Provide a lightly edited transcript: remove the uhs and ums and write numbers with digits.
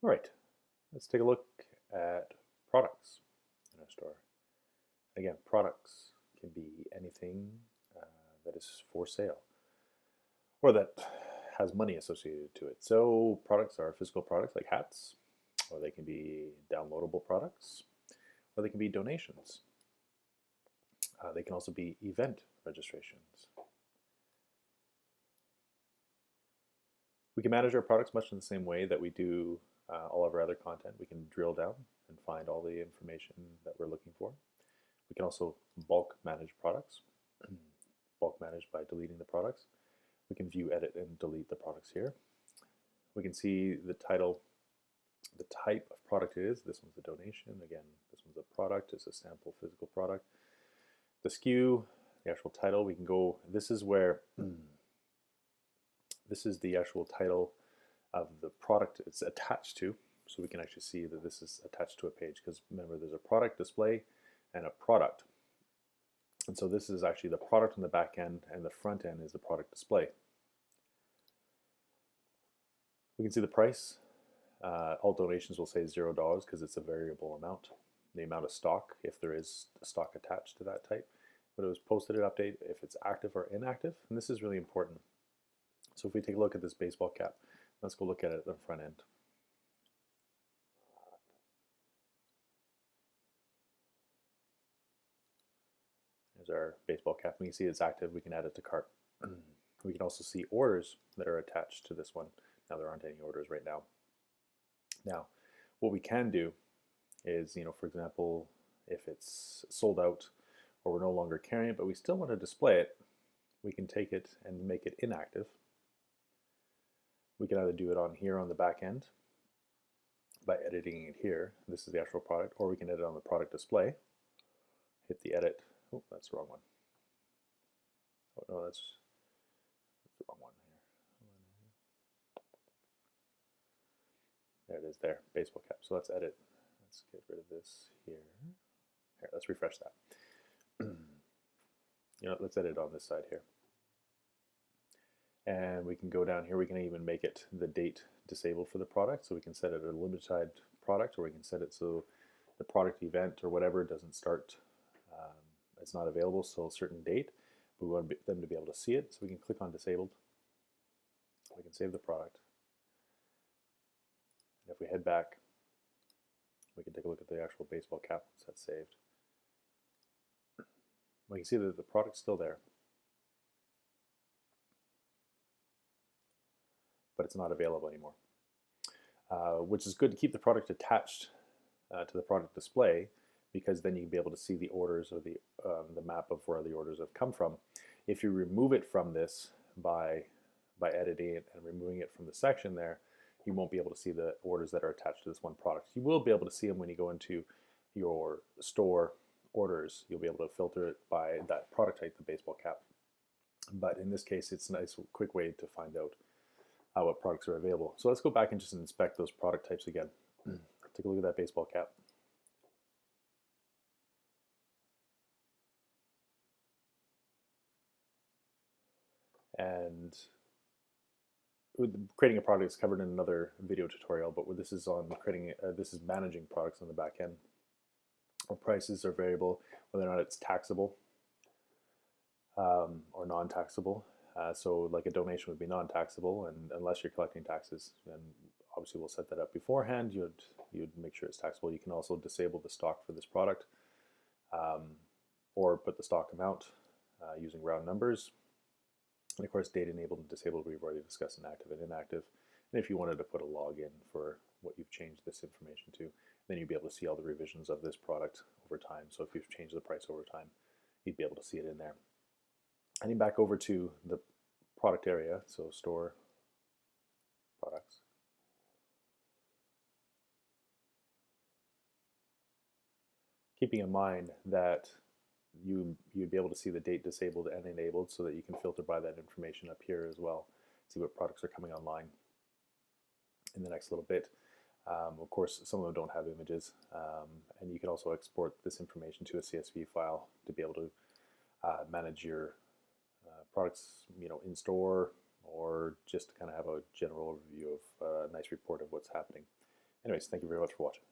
All right, let's take a look at products in our store. Again, products can be anything uh, that is for sale or that has money associated to it. So products are physical products like hats, or they can be downloadable products, or they can be donations. They can also be event registrations. We can manage our products much in the same way that we do all of our other content. We can drill down and find all the information that we're looking for. We can also bulk manage products, bulk manage by deleting the products. We can view, edit, and delete the products here. We can see the title, the type of product it is. This one's a donation. Again, this one's a product. It's a sample physical product. The SKU, the actual title, we can go, this is where, this is the actual title of the product it's attached to. So we can actually see that this is attached to a page because remember there's a product display and a product. And so this is actually the product on the back end and the front end is the product display. We can see the price. All donations will say $0 because it's a variable amount. The amount of stock, if there is stock attached to that type. When it was posted at update, if it's active or inactive, and this is really important. So if we take a look at this baseball cap, let's go look at it at the front end. There's our baseball cap. We can see it's active. We can add it to cart. We can also see orders that are attached to this one. Now there aren't any orders right now. Now, what we can do is, for example, if it's sold out or we're no longer carrying it, but we still want to display it, we can take it and make it inactive. We can either do it on here on the back end by editing it here. This is the actual product, or we can edit on the product display. Hit the edit. Oh, that's the wrong one. Oh no, that's the wrong one here. There it is there, baseball cap. So let's edit. Let's get rid of this here. Here, let's refresh that. Let's edit on this side here. And we can go down here. We can even make it the date disabled for the product. So we can set it a limited product, or we can set it so the product event or whatever doesn't start. It's not available till a certain date. We want them to be able to see it. So we can click on disabled. We can save the product. And if we head back, we can take a look at the actual baseball cap once that's saved. We can see that the product's still there, but it's not available anymore, which is good to keep the product attached to the product display, because then you can be able to see the orders or the map of where the orders have come from. If you remove it from this by editing it and removing it from the section there, you won't be able to see the orders that are attached to this one product. You will be able to see them when you go into your store orders. You'll be able to filter it by that product type, the baseball cap. But in this case, it's a nice quick way to find out what products are available. So let's go back and just inspect those product types again. Take a look at that baseball cap. And creating a product is covered in another video tutorial, but this is on creating, this is managing products on the back end. Or prices are variable, whether or not it's taxable or non-taxable. So like a donation would be non-taxable, and unless you're collecting taxes, then obviously we'll set that up beforehand. You'd make sure it's taxable. You can also disable the stock for this product, or put the stock amount using round numbers. And of course, data enabled and disabled, we've already discussed inactive and inactive. And if you wanted to put a login for what you've changed this information to, then you'd be able to see all the revisions of this product over time. So if you've changed the price over time, you'd be able to see it in there. Heading back over to the product area, so store products. Keeping in mind that you'd be able to see the date disabled and enabled, so that you can filter by that information up here as well, see what products are coming online in the next little bit. Of course, some of them don't have images, and you can also export this information to a CSV file to be able to manage your products, in store, or just to kind of have a general overview of a nice report of what's happening. Anyways, thank you very much for watching.